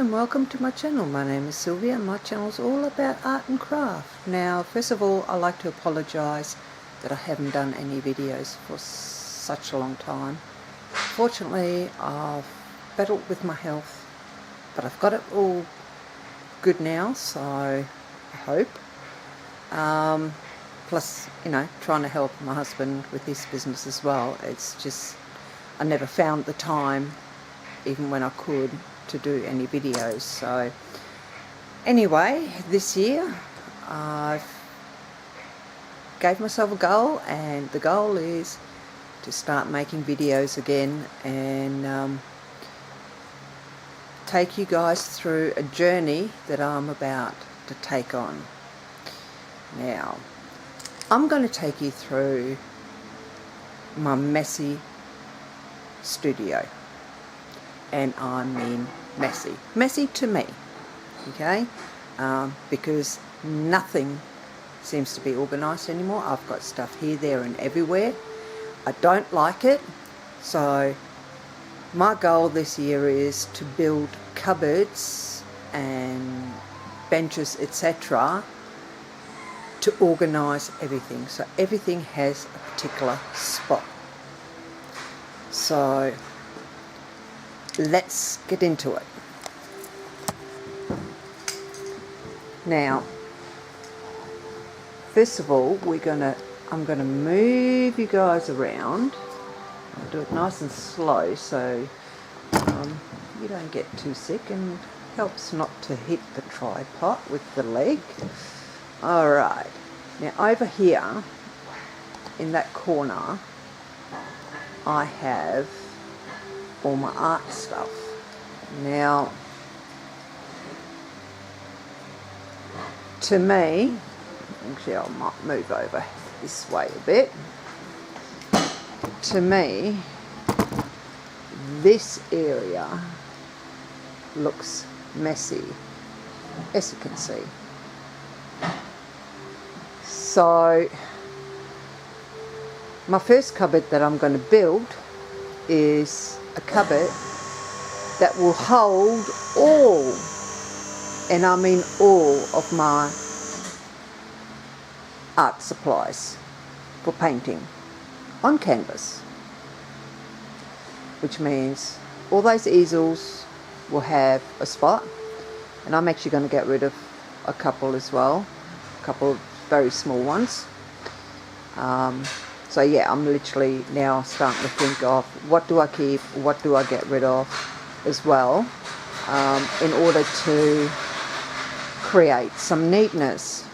and welcome to my channel. My name is Sylvia and my channel is all about art and craft. Now, first of all, I'd like to apologise that I haven't done any videos for such a long time. Fortunately, I've battled with my health, but I've got it all good now, so I hope. Plus, you know, trying to help my husband with his business as well. It's just, I never found the time, even when I could, to do any videos. So anyway, this year I've gave myself a goal, and the goal is to start making videos again and take you guys through a journey that I'm about to take on. Now, I'm going to take you through my messy studio, and I mean messy to me, okay, because nothing seems to be organised anymore. I've got stuff here, there and everywhere. I don't like it, so my goal this year is to build cupboards and benches, etc., to organise everything, so everything has a particular spot. So let's get into it. Now, first of all, I'm gonna move you guys around. I'll do it nice and slow so you don't get too sick, and helps not to hit the tripod with the leg. Alright, now over here in that corner I have all my art stuff. Now, to me, actually I might move over this way a bit. To me, this area looks messy, as you can see. So my first cupboard that I'm going to build is a cupboard that will hold all, and I mean all, of my art supplies for painting on canvas, which means all those easels will have a spot, and I'm actually going to get rid of a couple as well, a couple of very small ones. So yeah, I'm literally now starting to think of what do I keep, what do I get rid of as well, in order to create some neatness.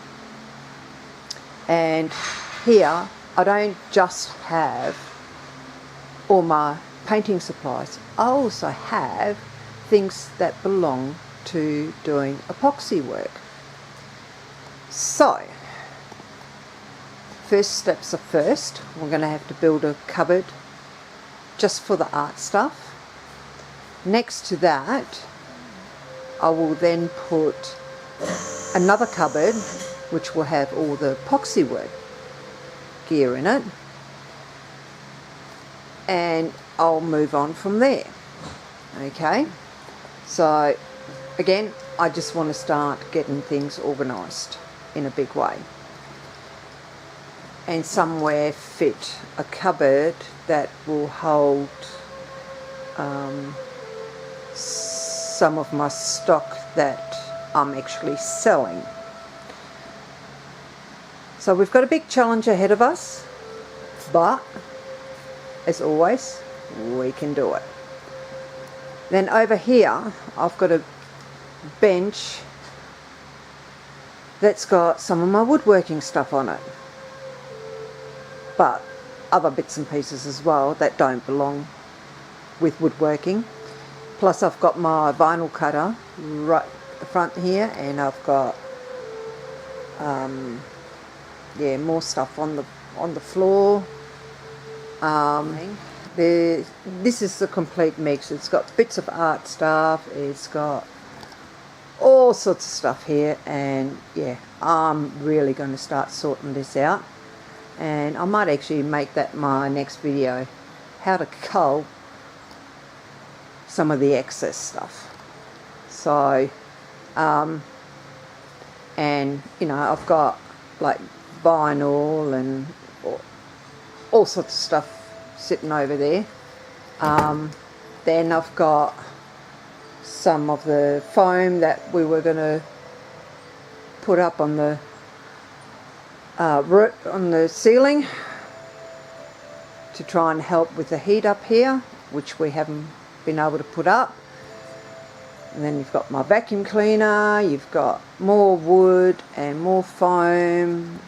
And here I don't just have all my painting supplies, I also have things that belong to doing epoxy work. So first steps are first, we're going to have to build a cupboard just for the art stuff. Next to that, I will then put another cupboard which will have all the epoxy work gear in it, and I'll move on from there. Okay, so again, I just want to start getting things organised in a big way, and somewhere fit a cupboard that will hold some of my stock that I'm actually selling. So we've got a big challenge ahead of us, but as always, we can do it. Then over here, I've got a bench that's got some of my woodworking stuff on it, but other bits and pieces as well that don't belong with woodworking. Plus I've got my vinyl cutter right at the front here, and I've got yeah, more stuff on the floor. This is the complete mix. It's got bits of art stuff, it's got all sorts of stuff here, and yeah, I'm really going to start sorting this out, and I might actually make that my next video, how to cull some of the excess stuff. So and you know, I've got like vinyl and all sorts of stuff sitting over there. Then I've got some of the foam that we were going to put up on the ceiling to try and help with the heat up here, which we haven't been able to put up. And then you've got my vacuum cleaner, you've got more wood and more foam,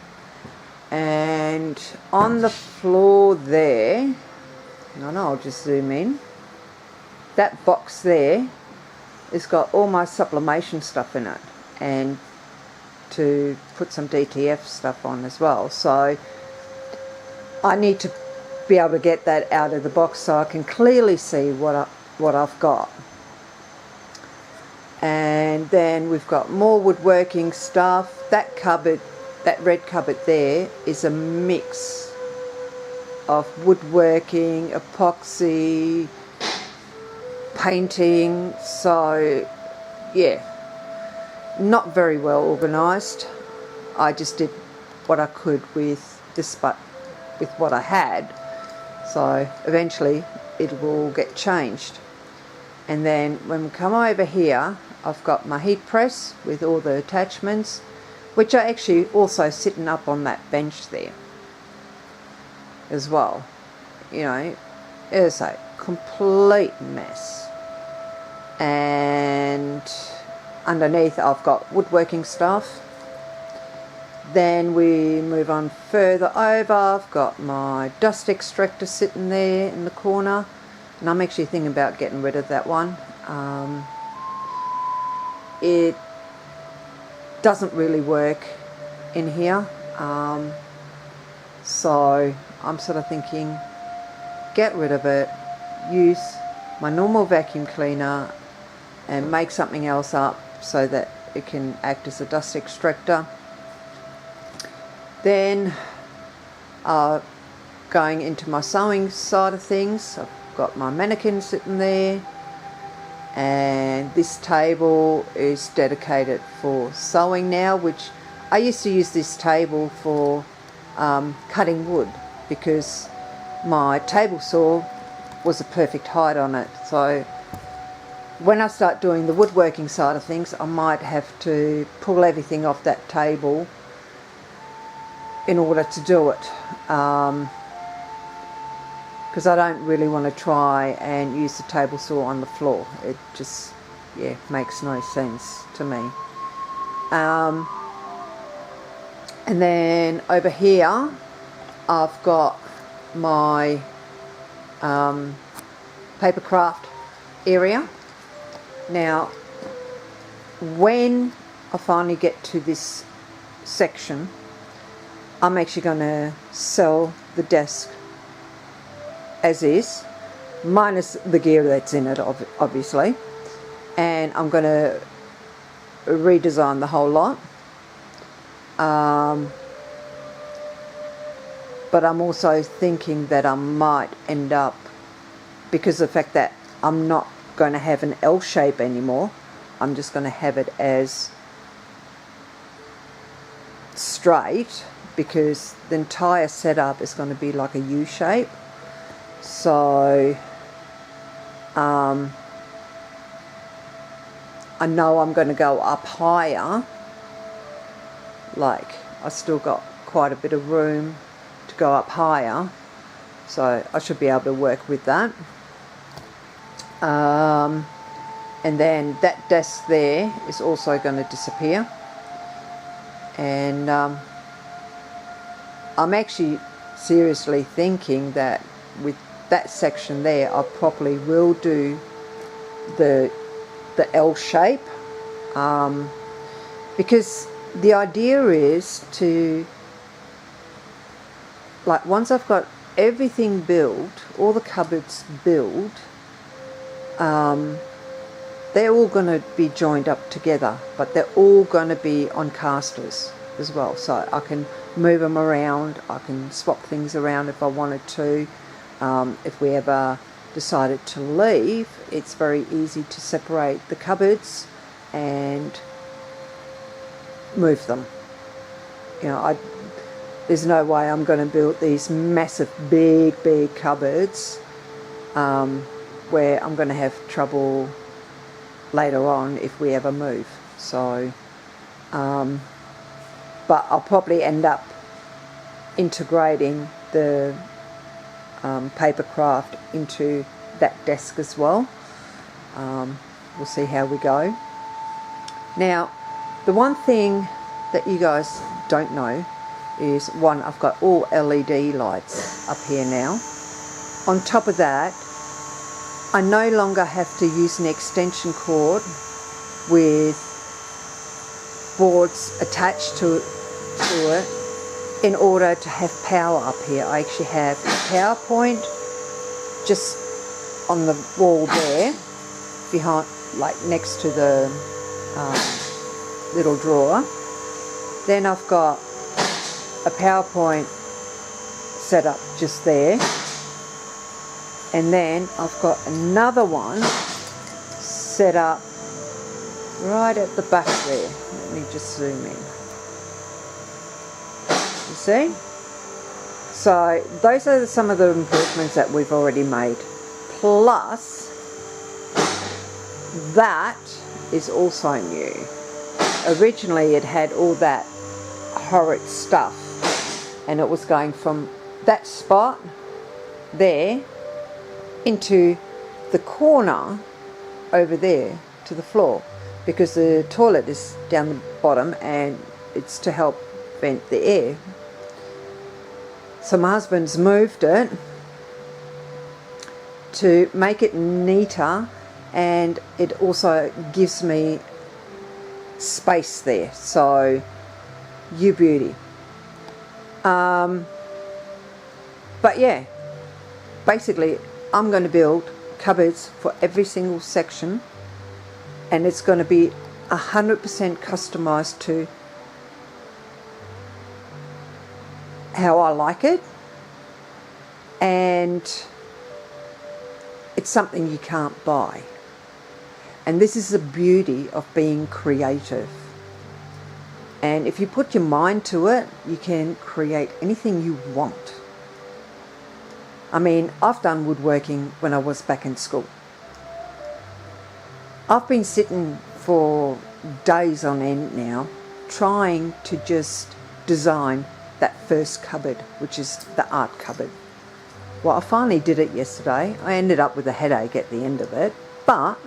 and on the floor there, I'll just zoom in, that box there has got all my sublimation stuff in it, and to put some DTF stuff on as well. So I need to be able to get that out of the box so I can clearly see what I've got. And then we've got more woodworking stuff. That cupboard, that red cupboard there, is a mix of woodworking, epoxy, painting. So yeah, not very well organised. I just did what I could with this, but with what I had. So eventually it will get changed. And then when we come over here, I've got my heat press with all the attachments, which are actually also sitting up on that bench there as well. You know, it's a complete mess. And underneath I've got woodworking stuff. Then we move on further over. I've got my dust extractor sitting there in the corner, and I'm actually thinking about getting rid of that one. It doesn't really work in here, so I'm sort of thinking get rid of it, use my normal vacuum cleaner and make something else up so that it can act as a dust extractor. Then going into my sewing side of things, I've got my mannequin sitting there, and this table is dedicated for sewing now, which I used to use this table for cutting wood, because my table saw was a perfect height on it. So when I start doing the woodworking side of things, I might have to pull everything off that table in order to do it, because I don't really want to try and use the table saw on the floor. It just, yeah, makes no sense to me. And then over here I've got my paper craft area. Now when I finally get to this section, I'm actually going to sell the desk as is, minus the gear that's in it, obviously, and I'm going to redesign the whole lot. But I'm also thinking that I might end up, because of the fact that I'm not going to have an L shape anymore, I'm just going to have it as straight, because the entire setup is going to be like a U shape. So I know I'm going to go up higher. Like, I still got quite a bit of room to go up higher, so I should be able to work with that. And then that desk there is also going to disappear, and I'm actually seriously thinking that with that section there, I probably will do the L shape, because the idea is to, like, once I've got everything built, all the cupboards built, they're all going to be joined up together, but they're all going to be on casters as well, so I can move them around, I can swap things around if I wanted to. If we ever decided to leave, it's very easy to separate the cupboards and move them. You know, there's no way I'm going to build these massive, big cupboards where I'm going to have trouble later on if we ever move. So, but I'll probably end up integrating the paper craft into that desk as well. We'll see how we go. Now, the one thing that you guys don't know is, one, I've got all LED lights up here now. On top of that, I no longer have to use an extension cord with boards attached to it in order to have power up here. I actually have a power point just on the wall there, behind, like next to the little drawer. Then I've got a PowerPoint set up just there, and then I've got another one set up right at the back there. Let me just zoom in. You see? So those are some of the improvements that we've already made. Plus, that is also new. Originally it had all that horrid stuff, and it was going from that spot there into the corner over there to the floor, because the toilet is down the bottom and it's to help vent the air. So my husband's moved it to make it neater, and it also gives me space there. So, you beauty. But yeah, basically I'm going to build cupboards for every single section, and it's going to be 100% customized to how I like it, and it's something you can't buy. And this is the beauty of being creative. And if you put your mind to it, you can create anything you want. I mean, I've done woodworking when I was back in school. I've been sitting for days on end now trying to just design that first cupboard, which is the art cupboard. Well, I finally did it yesterday. I ended up with a headache at the end of it, but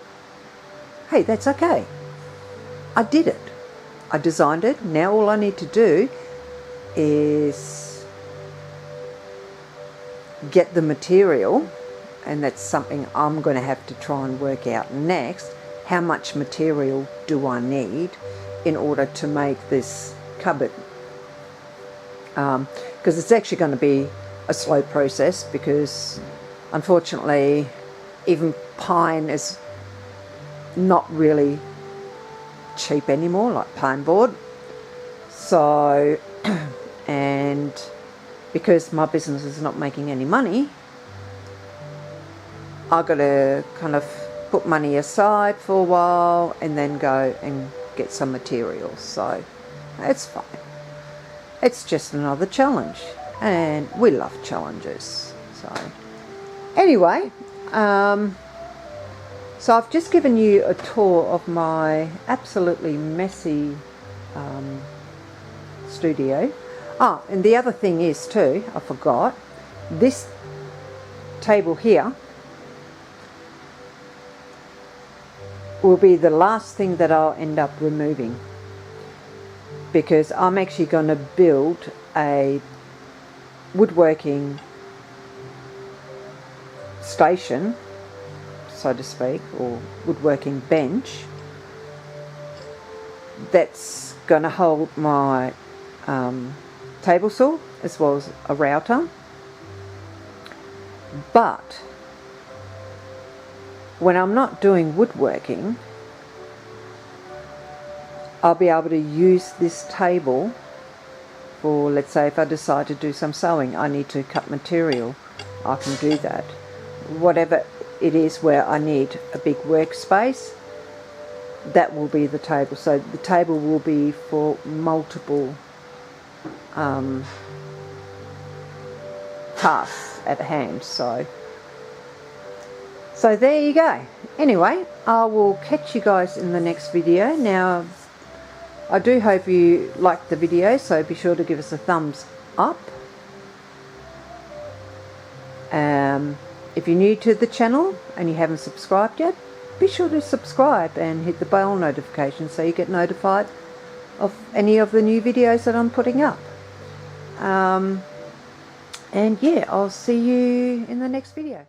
hey, that's okay. I did it. I designed it. Now all I need to do is get the material, and that's something I'm going to have to try and work out next. How much material do I need in order to make this cupboard? Because it's actually going to be a slow process, because unfortunately even pine is not really cheap anymore, like pine board. So and because my business is not making any money, I've got to kind of put money aside for a while and then go and get some materials. So it's fine. It's just another challenge, and we love challenges. So anyway, so I've just given you a tour of my absolutely messy studio. Oh, and the other thing is too, I forgot, this table here will be the last thing that I'll end up removing, because I'm actually going to build a woodworking station, so to speak, or woodworking bench that's going to hold my table saw as well as a router. But when I'm not doing woodworking, I'll be able to use this table for, let's say, if I decide to do some sewing, I need to cut material, I can do that. Whatever it is where I need a big workspace, that will be the table. So the table will be for multiple tasks at hand. So there you go. Anyway, I will catch you guys in the next video. Now, I do hope you liked the video, so be sure to give us a thumbs up. If you're new to the channel and you haven't subscribed yet, be sure to subscribe and hit the bell notification so you get notified of any of the new videos that I'm putting up. And yeah, I'll see you in the next video.